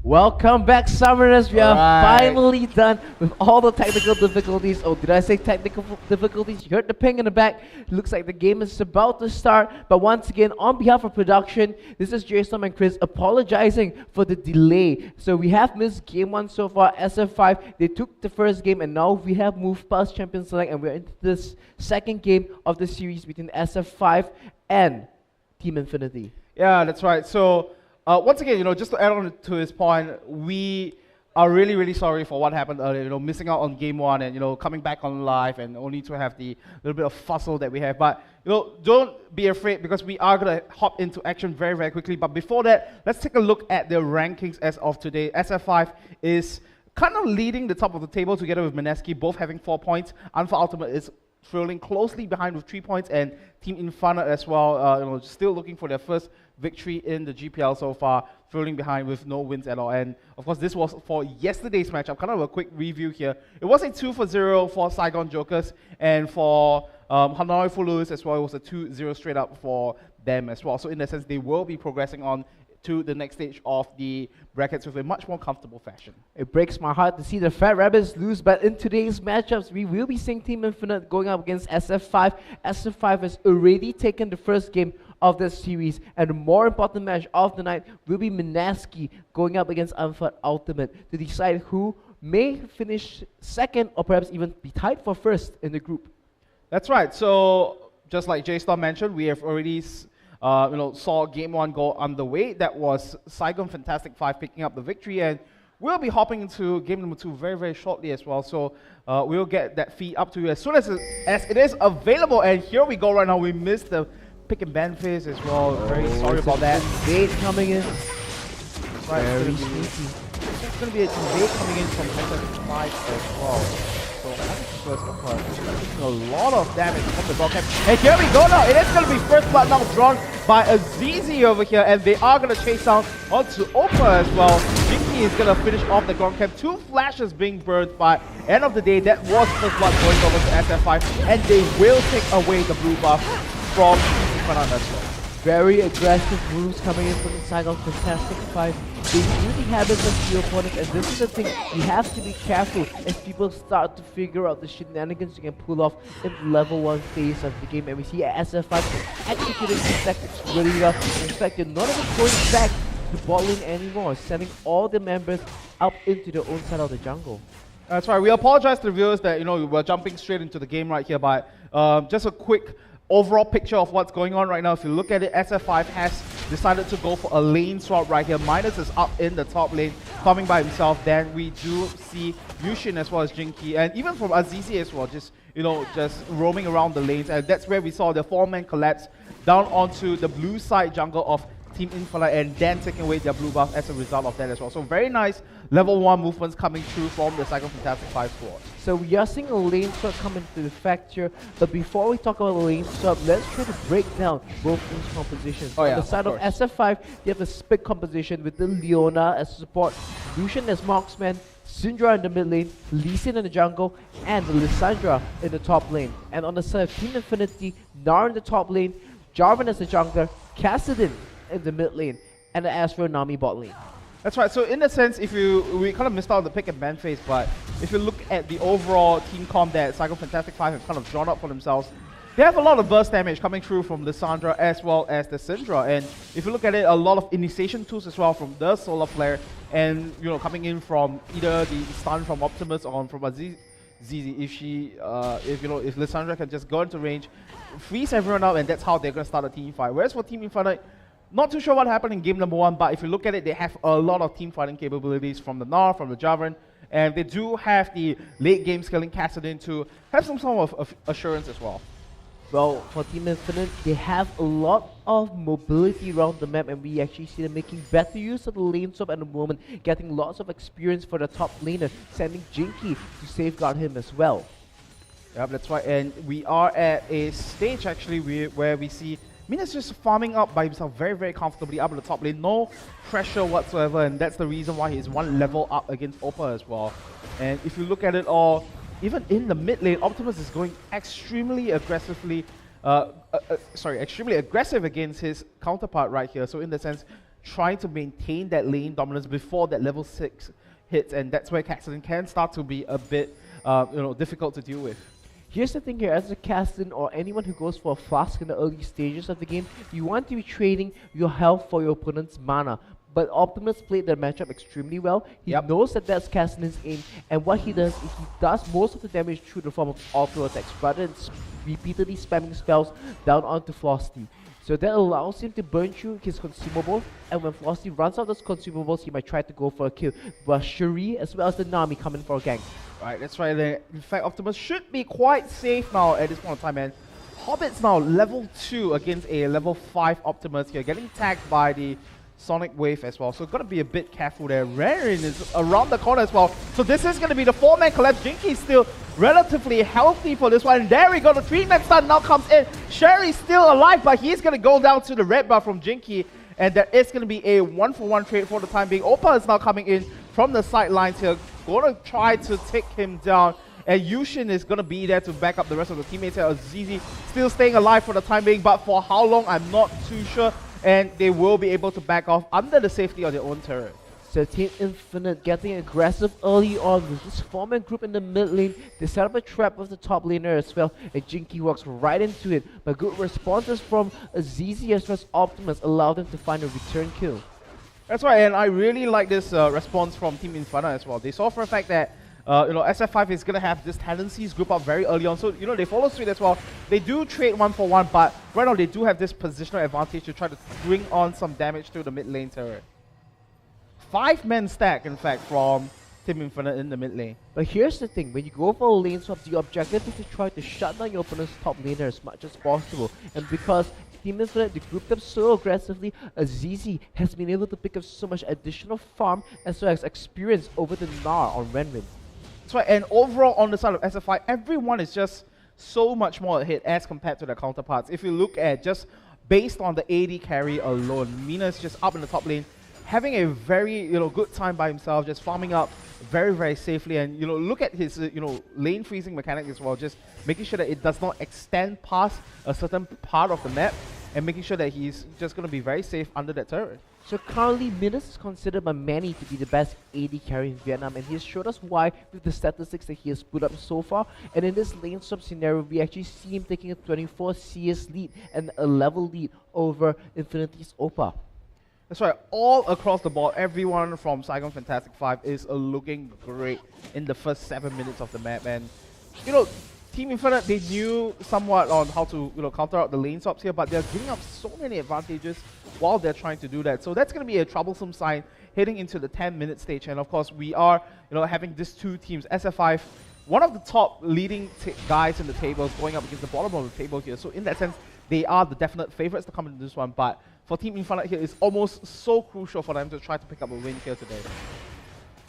Welcome back, Summoners. We are finally done with all the technical difficulties. Oh, did I say technical difficulties? You heard the ping in the back. It looks like the game is about to start. But once again, on behalf of production, this is Jason and Chris apologizing for the delay. So we have missed game 1 so far. SF5, they took the first game, and now we have moved past Champions Select, and we're into this second game of the series between SF5 and Team Infinity. Yeah, that's right. So once again, just to add on to his point, we are really, really sorry for what happened earlier, missing out on game 1 and, coming back on live and only to have the little bit of fussle that we have. But, don't be afraid because we are going to hop into action very, very quickly. But before that, let's take a look at the rankings as of today. SF5 is kind of leading the top of the table together with Mineski, both having 4 points. Alpha Ultimate is trailing closely behind with 3 points, and Team Infinite as well, still looking for their first victory in the GPL so far, trailing behind with no wins at all. And of course, this was for yesterday's matchup. Kind of a quick review here. It was a 2-0 for Saigon Jokers, and for Hanoi Fulus as well, it was a 2-0 straight up for them as well. So in that sense, they will be progressing on to the next stage of the brackets with a much more comfortable fashion. It breaks my heart to see the Fat Rabbits lose, but in today's matchups, we will be seeing Team Infinite going up against SF5. SF5 has already taken the first game of this series, and the more important match of the night will be Mineski going up against Alpha Ultimate to decide who may finish second or perhaps even be tied for first in the group. That's right. So just like J-Star mentioned, we have already saw game 1 go underway. That was Saigon Fantastic 5 picking up the victory, and we'll be hopping into game number 2 very, very shortly as well. So we'll get that feed up to you as soon as it is available. And here we go right now. We missed the pick and ban phase as well. Very sorry about that. Invade coming in. Right, very sneaky. It's going to be an invade coming in from SF5 as well. So first taking a lot of damage from the broadcast. And here we go now. It is going to be first blood now drawn by Azizi over here, and they are going to chase down onto Opa as well. Jinky is going to finish off the ground camp. 2 flashes being burned, by end of the day, that was first blood going over to SF5, and they will take away the blue buff from Infinite as well. Very aggressive moves coming in from the Saigon Fantastic 5. They really have it against the opponent, and this is the thing, you have to be careful as people start to figure out the shenanigans you can pull off in the level 1 phase of the game. And we see SF5 executing these tactics really well. In fact, you're not even going back to bot lane anymore, sending all the members up into their own side of the jungle. That's right. We apologize to the viewers that we're jumping straight into the game right here, but just a quick overall picture of what's going on right now. If you look at it, SF5 has decided to go for a lane swap right here. Minus is up in the top lane, coming by himself. Then we do see Yushin as well as Jinky, and even from Azizi as well, just roaming around the lanes. And that's where we saw the 4-man collapse down onto the blue side jungle of Team Infinite, and then taking away their blue buff as a result of that as well. So very nice level 1 movements coming through from the Saigon Fantastic 5 squad. So we are seeing a lane swap come into effect here, but before we talk about the lane swap, let's try to break down both teams' compositions. On the side of SF5, they have a split composition with the Leona as support, Lucian as marksman, Syndra in the mid lane, Lee Sin in the jungle, and Lissandra in the top lane. And on the side of Team Infinity, Nar in the top lane, Jarvan as the jungler, Kassadin in the mid lane, and the Astro Nami bot lane. That's right. So in a sense, we kind of missed out on the pick and ban phase, but if you look at the overall team comp that Saigon Fantastic 5 have kind of drawn up for themselves, they have a lot of burst damage coming through from Lissandra as well as the Syndra. And if you look at it, a lot of initiation tools as well from the Solar Flare, and coming in from either the stun from Optimus or from Azizi. If Lissandra can just go into range, freeze everyone out, and that's how they're gonna start a team fight. Whereas for Team Infinite, not too sure what happened in game number 1, but if you look at it, they have a lot of team fighting capabilities from the Gnar, from the Jarvan, and they do have the late game scaling Kassadin to have some sort of assurance as well. Well, for Team Infinite, they have a lot of mobility around the map, and we actually see them making better use of the lane swap at the moment, getting lots of experience for the top laner, sending Jinky to safeguard him as well. Yep, that's right, and we are at a stage actually where we see Mina's just farming up by himself very, very comfortably up in the top lane. No pressure whatsoever, and that's the reason why he's 1 level up against Opa as well. And if you look at it all, even in the mid lane, Optimus is going extremely aggressive against his counterpart right here. So in the sense, trying to maintain that lane dominance before that level 6 hits, and that's where Caxton can start to be a bit difficult to deal with. Here's the thing here, as a Caston or anyone who goes for a flask in the early stages of the game, you want to be trading your health for your opponent's mana. But Optimus played the matchup extremely well. He knows that that's Caston's aim, and what he does is he does most of the damage through the form of auto attacks rather than repeatedly spamming spells down onto Frosty. So that allows him to burn through his consumables, and when Frosty runs out those consumables, he might try to go for a kill. But Shuri as well as the Nami come in for a gank. Right, that's right there. In fact, Optimus should be quite safe now at this point in time, man. Hobbit's now level 2 against a level 5 Optimus here, getting tagged by the Sonic Wave as well, so got to be a bit careful there. Rerin is around the corner as well, so this is going to be the 4-man collapse. Jinky's still relatively healthy for this one, and there we go, the 3-man stun now comes in. Sherry's still alive, but he's going to go down to the red bar from Jinky, and there is going to be a 1-for-1 trade for the time being. Oppa is now coming in from the sidelines here, going to try to take him down, and Yushin is going to be there to back up the rest of the teammates here. Azizi still staying alive for the time being, but for how long, I'm not too sure. And they will be able to back off under the safety of their own turret. So Team Infinite getting aggressive early on with this 4-man group in the mid lane. They set up a trap with the top laner as well, and Jinky walks right into it. But good responses from Azizi as well as Optimus allow them to find a return kill. That's right, and I really like this response from Team Infinite as well. They saw for a fact that SF5 is going to have this tendencies group up very early on, so they follow suit as well. They do trade 1-for-1, but right now they do have this positional advantage to try to bring on some damage to the mid lane turret. 5-man stack, in fact, from Team Infinite in the mid lane. But here's the thing, when you go for a lane swap, the objective is to try to shut down your opponent's top laner as much as possible. And because Team Infinite, they grouped up so aggressively, Azizi has been able to pick up so much additional farm as well as experience over the Gnar on Renwin. That's right, and overall on the side of SF5, everyone is just so much more ahead as compared to their counterparts. If you look at just based on the AD carry alone, Mina's just up in the top lane, having a very good time by himself, just farming up very, very safely. And look at his lane freezing mechanic as well, just making sure that it does not extend past a certain part of the map, and making sure that he's just going to be very safe under that turret. So currently, Midas is considered by many to be the best AD carry in Vietnam, and he's showed us why with the statistics that he has put up so far. And in this lane swap scenario, we actually see him taking a 24 CS lead and a level lead over Infinity's Oppa. That's right, all across the board, everyone from Saigon Fantastic 5 is looking great in the first 7 minutes of the map. And Team Infinite, they knew somewhat on how to counter out the lane swaps here, but they're giving up so many advantages while they're trying to do that. So that's going to be a troublesome sign heading into the 10-minute stage. And of course, we are having these two teams, SF5, one of the top leading guys in the tables, going up against the bottom of the table here. So in that sense, they are the definite favorites to come into this one. But for Team Infinite here, it's almost so crucial for them to try to pick up a win here today.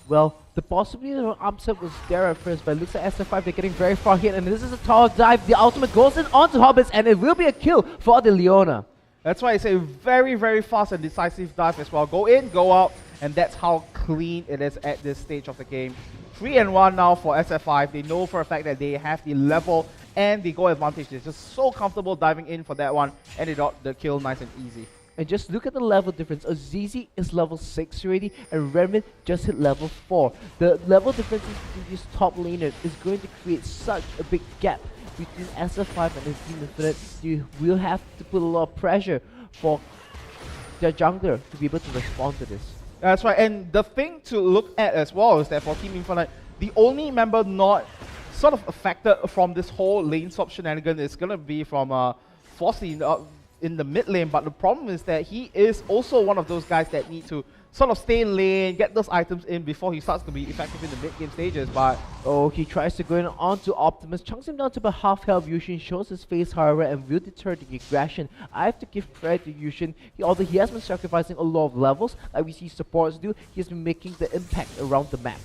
Well, the possibility of upset was there at first, but it looks like SF5, they're getting very far hit, and this is a tall dive. The ultimate goes in onto Hobbits, and it will be a kill for the Leona. That's why it's a very, very fast and decisive dive as well. Go in, go out, and that's how clean it is at this stage of the game. 3-1 now for SF5. They know for a fact that they have the level and the goal advantage. They're just so comfortable diving in for that one, and they got the kill nice and easy. And just look at the level difference. Azizi is level 6 already, and Redmond just hit level 4. The level differences between these top laners is going to create such a big gap between SF5 and his Team Infinite. You will have to put a lot of pressure for their jungler to be able to respond to this. That's right, and the thing to look at as well is that for Team Infinite, the only member not sort of affected from this whole lane swap shenanigan is going to be from Frosty in the mid lane, but the problem is that he is also one of those guys that need to sort of stay in lane, get those items in before he starts to be effective in the mid-game stages. But he tries to go in onto Optimus, chunks him down to about half health. Yushin shows his face, however, and will deter the aggression. I have to give credit to Yushin. Although he has been sacrificing a lot of levels, like we see supports do, he has been making the impact around the map.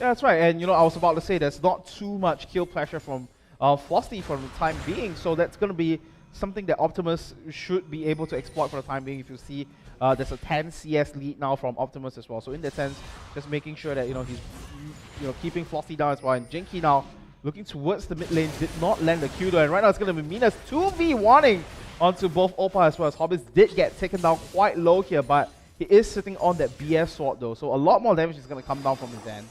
Yeah, that's right. And I was about to say there's not too much kill pressure from Frosty for the time being, so that's going to be something that Optimus should be able to exploit for the time being. If you see, there's a 10 CS lead now from Optimus as well. So in that sense, just making sure that he's keeping Frosty down as well. And Jinky now looking towards the mid lane, did not land the Q though. And right now it's going to be Mina's 2v1ing onto both Oppa as well as Hobbits did get taken down quite low here, but He is sitting on that BF sword though, so a lot more damage is going to come down from his end.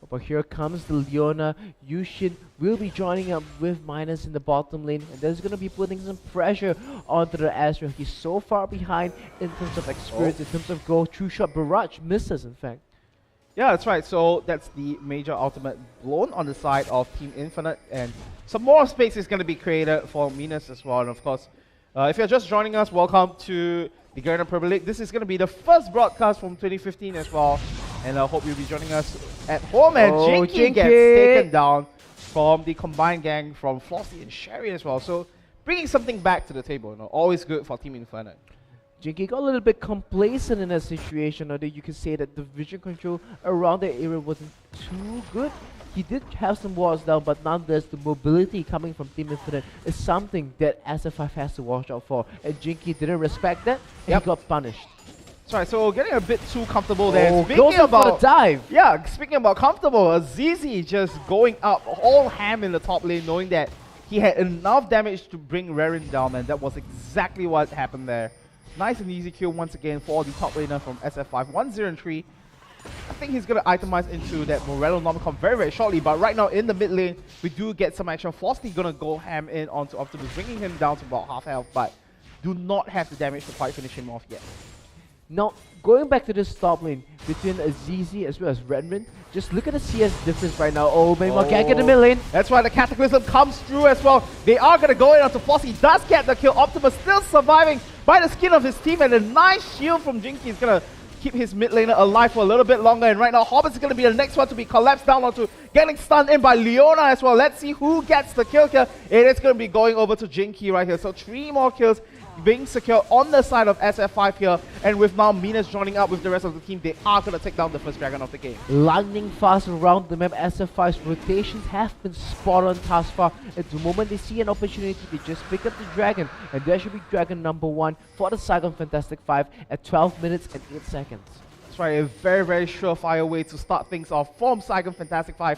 But here comes the Leona. Yushin will be joining up with Minus in the bottom lane, and that's going to be putting some pressure onto the Astra. He's so far behind in terms of experience, in terms of goal. True shot barrage misses, in fact. Yeah, that's right. So that's the major ultimate blown on the side of Team Infinite, and some more space is going to be created for Minas as well. And of course, if you're just joining us, welcome to the Garden Premier League. This is going to be the first broadcast from 2015 as well. And I hope you'll be joining us at home. And Jinky gets taken down from the combined gang from Flossie and Sherry as well. So bringing something back to the table, always good for Team Infinite. Jinky got a little bit complacent in that situation, although you could say that the vision control around the area wasn't too good. He did have some walls down, but nonetheless, the mobility coming from Team Infinite is something that SF5 has to watch out for. And Jinky didn't respect that, and he got punished. That's right, so getting a bit too comfortable there. Speaking about the dive. Yeah, speaking about comfortable, Azizi just going up all ham in the top lane, knowing that he had enough damage to bring Rerin down, and that was exactly what happened there. Nice and easy kill once again for the top laner from SF5. 1-0-3. I think he's going to itemize into that Morello Nomicon very, very shortly, but right now in the mid lane, we do get some action. Flossie going to go ham in onto Optimus, bringing him down to about half health, but do not have the damage to quite finish him off yet. Now, going back to this top lane between Azizi as well as Renrin, just look at the CS difference right now. Oh, maybe can't get the mid lane. That's why the Cataclysm comes through as well. They are going to go in onto Flossie. Does get the kill. Optimus still surviving by the skin of his team, and a nice shield from Jinky is going to keep his mid laner alive for a little bit longer. And right now, Hobbit's going to be the next one to be collapsed down onto, getting stunned in by Leona as well. Let's see who gets the kill here. It is going to be going over to Jinky right here. So 3 more kills being secure on the side of SF5 here, and with now Minas joining up with the rest of the team, they are going to take down the first dragon of the game. Lightning fast around the map. SF5's rotations have been spot on thus far. At the moment they see an opportunity, they just pick up the dragon, and there should be dragon number 1 for the Saigon Fantastic 5 at 12 minutes and 8 seconds. That's right, a very, very surefire way to start things off from Saigon Fantastic 5.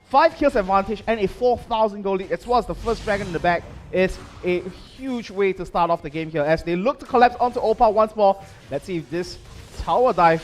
5 kills advantage and a 4,000 gold lead, as well as the first dragon in the back, is a huge way to start off the game here as they look to collapse onto Opa once more. Let's see if this tower dive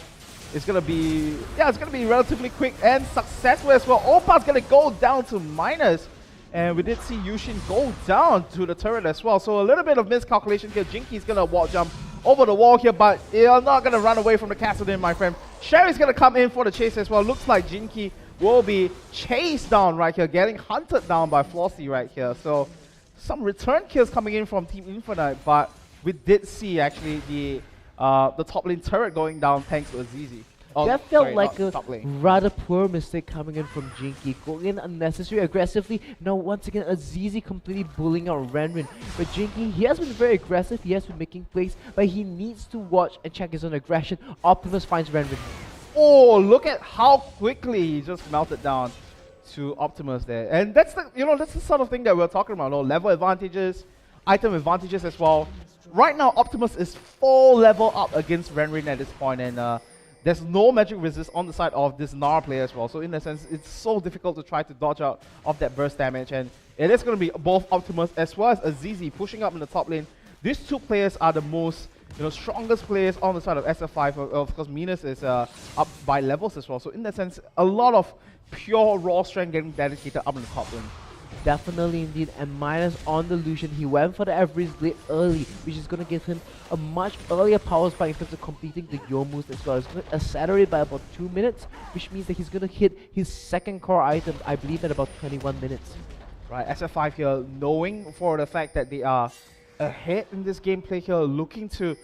is going to be, it's going to be relatively quick and successful as well. Opa's going to go down to Minus, and we did see Yushin go down to the turret as well. So a little bit of miscalculation here. Jinky's going to wall jump over the wall here, but you're not going to run away from the castle then, my friend. Sherry's going to come in for the chase as well. Looks like Jinky will be chased down right here, getting hunted down by Flossie right here. So some return kills coming in from Team Infinite, but we did see actually the top lane turret going down thanks to Azizi. That felt like a rather poor mistake coming in from Jinky, going in unnecessarily aggressively. Now once again Azizi completely bullying out Renrin. But Jinky, he has been very aggressive, he has been making plays, but he needs to watch and check his own aggression. Optimus finds Renrin. Oh, look at how quickly he just melted down to Optimus there. And that's the that's the sort of thing that we're talking about. Level advantages, item advantages as well. Right now Optimus is full level up against Renrin at this point, and there's no magic resist on the side of this Nara player as well. So in a sense, it's so difficult to try to dodge out of that burst damage, and it is going to be both Optimus as well as Azizi pushing up in the top lane. These two players are the most strongest players on the side of SF5. Of course, Minas is up by levels as well. So in that sense, a lot of pure raw strength getting dedicated up in the top lane. Definitely indeed, and Minus on the Lucian, he went for the average blade early, which is going to give him a much earlier power spike in terms of completing the Yomus as well. It's going to accelerate by about 2 minutes, which means that he's going to hit his second core item, I believe, at about 21 minutes. Right, SF5 here, knowing for the fact that they are ahead in this gameplay here, looking to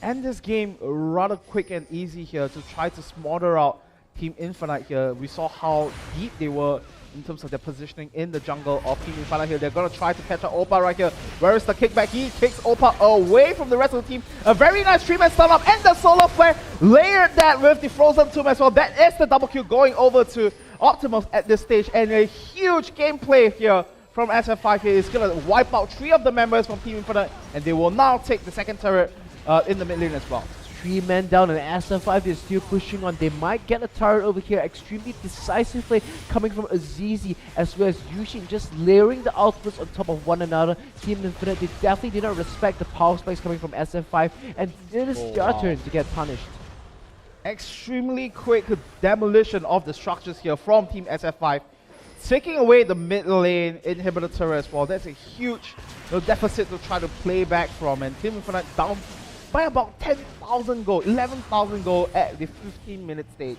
end this game rather quick and easy here to try to smother out Team Infinite here. We saw how deep they were in terms of their positioning in the jungle of Team Infinite here. They're going to try to catch out Opa right here. Where is the kickback? He kicks Opa away from the rest of the team. A very nice 3-man stun up, and the solar flare layered that with the frozen tomb as well. That is the double kill going over to Optimus at this stage, and a huge gameplay here from SF5 here is going to wipe out 3 of the members from Team Infinite, and they will now take the second turret in the mid lane as well. 3 men down, and SF5 is still pushing on. They might get a turret over here. Extremely decisive play coming from Azizi as well as Yushin, just layering the outputs on top of one another. Team Infinite, they definitely did not respect the power spikes coming from SF5, and it is your turn to get punished. extremely quick demolition of the structures here from Team SF5, taking away the mid lane inhibitor turret as well. That's a huge deficit to try to play back from, and Team Infinite down by about 10,000 gold, 11,000 gold at the 15-minute stage.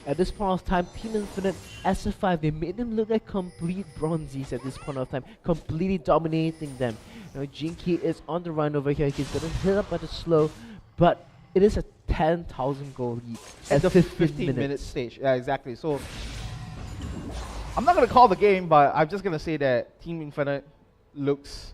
At this point of time, Team Infinite, SF5, they made them look like complete bronzies at this point of time, completely dominating them. Jinky is on the run over here. He's getting hit up by the slow, but it is a 10,000 goal lead At the 15-minute stage. Yeah, exactly. So I'm not going to call the game, but I'm just going to say that Team Infinite looks...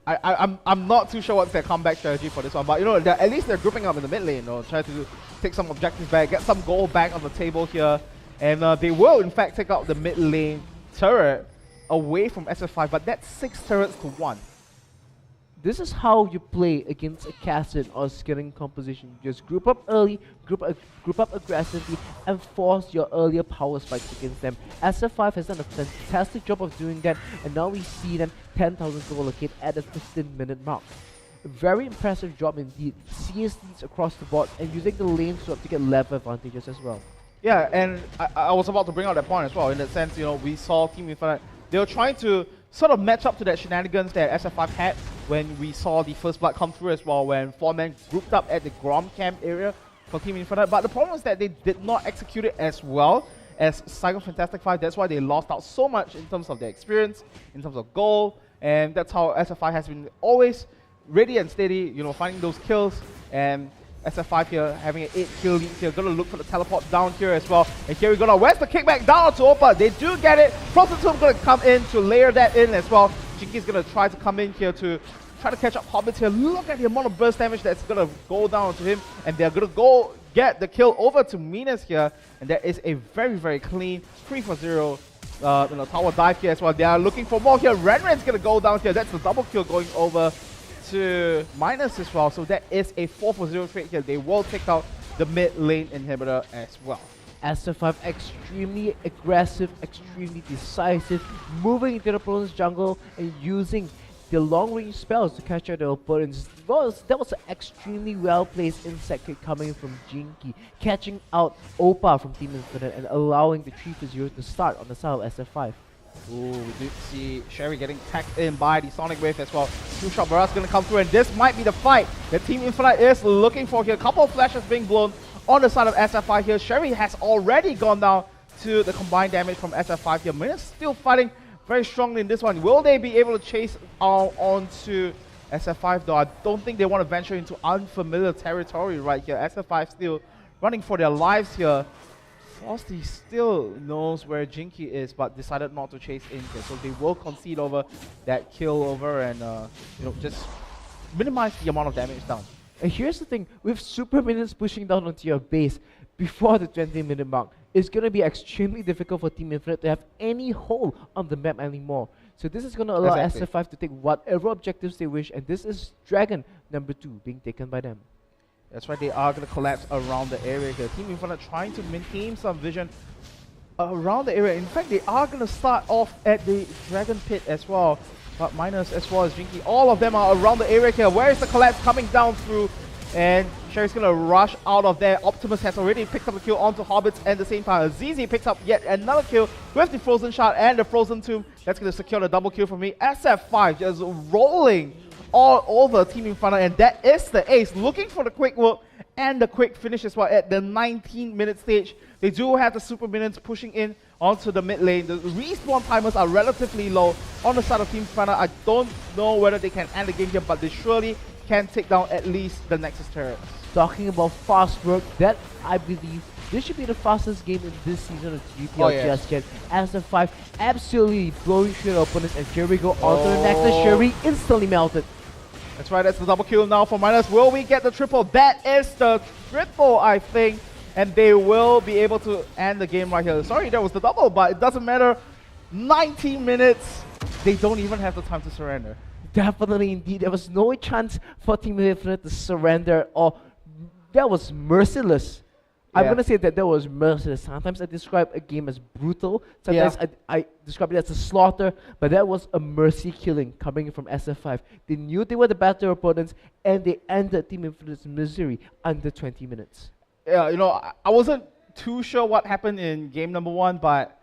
I'm not too sure what's their comeback strategy for this one, but at least they're grouping up in the mid lane, try to take some objectives back, get some gold back on the table here, and they will in fact take out the mid lane turret away from SF5, but that's 6 turrets to 1. This is how you play against a Cassid or scaling composition. Just group up early, group up aggressively, and force your earlier power spikes against them. SF5 has done a fantastic job of doing that, and now we see them 10,000 gold locate at the 15-minute mark. A very impressive job indeed. CSDs across the board and using the lane swap to get level advantages as well. Yeah, and I was about to bring out that point as well. In that sense, we saw Team Infinite, they were trying to sort of match up to that shenanigans that SF5 had when we saw the first blood come through as well, when 4 men grouped up at the Grom camp area for Team Infinite. But the problem is that they did not execute it as well as Saigon Fantastic 5. That's why they lost out so much in terms of their experience, in terms of goal, and that's how SF5 has been always ready and steady, finding those kills. And SF5 here having an 8-kill lead here, gonna look for the teleport down here as well. And here we go now. Where's the kickback down to Opa? They do get it. Frozen Tomb gonna come in to layer that in as well. Jinky's gonna try to come in here to try to catch up Hobbits here. Look at the amount of burst damage that's gonna go down to him, and they're gonna go get the kill over to Minas here. And there is a very, very clean 3-for-0 tower dive here as well. They are looking for more here. Renren's gonna go down here. That's the double kill going over to Minus as well. So that is a 4-for-0 trade here. They will take out the mid lane inhibitor as well. SF5 extremely aggressive, extremely decisive, moving into the opponent's jungle and using the long-range spells to catch out the opponents. That was an extremely well-placed insect kick coming from Jinky, catching out Opa from Team Infinite and allowing the 3-for-0 to start on the side of SF5. Ooh, we did see Sherry getting tagged in by the Sonic Wave as well. Two-shot barrage gonna come through, and this might be the fight that Team Infinite is looking for here. A couple of flashes being blown on the side of SF5 here. Sherry has already gone down to the combined damage from SF5 here. Minas still fighting very strongly in this one. Will they be able to chase onto SF5 though? I don't think they want to venture into unfamiliar territory right here. SF5 still running for their lives here. Frosty still knows where Jinky is, but decided not to chase in here. So they will concede over that kill over and just minimize the amount of damage down. And here's the thing, with super minions pushing down onto your base before the 20-minute mark, it's going to be extremely difficult for Team Infinite to have any hold on the map anymore. So this is going to allow SF5 to take whatever objectives they wish, and this is Dragon number 2 being taken by them. That's right, they are going to collapse around the area here. Team Infinite trying to maintain some vision around the area. In fact, they are going to start off at the Dragon Pit as well. But Minus as well as Jinky, all of them are around the area here. Where is the collapse coming down through? And Sherry's going to rush out of there. Optimus has already picked up a kill onto Hobbits, and at the same time, ZZ picks up yet another kill with the Frozen Shard and the Frozen Tomb. That's going to secure the double kill for me. SF5 just rolling all over Team Infinite, and that is the ace. Looking for the quick work and the quick finish as well at the 19-minute stage. They do have the super minions pushing in onto the mid lane. The respawn timers are relatively low on the side of Team Infinite. I don't know whether they can end the game here, but they surely can take down at least the Nexus turret. Talking about fast work, that I believe this should be the fastest game in this season of GPL just yet. SF5 absolutely blowing through the opponents, and here we go onto the Nexus. Sherry instantly melted. That's right, that's the double kill now for Minus. Will we get the triple? That is the triple, I think. And they will be able to end the game right here. Sorry, that was the double, but it doesn't matter. 19 minutes, they don't even have the time to surrender. Definitely, indeed. There was no chance for Team Infinite to surrender, or that was merciless. I'm gonna say that was merciless. Sometimes I describe a game as brutal. Sometimes I describe it as a slaughter. But that was a mercy killing coming from SF5. They knew they were the better opponents, and they ended Team Infinite's misery under 20 minutes. Yeah, you know, I wasn't too sure what happened in game number 1, but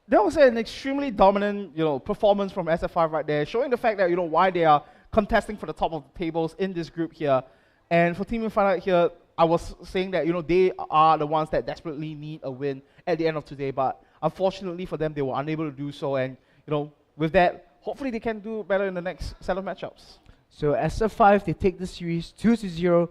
that was an extremely dominant, performance from SF5 right there, showing the fact that, why they are contesting for the top of the tables in this group here. And for Team Infinite here, I was saying that, they are the ones that desperately need a win at the end of today, but unfortunately for them, they were unable to do so. And, with that, hopefully they can do better in the next set of matchups. So SF5, they take the series 2-0.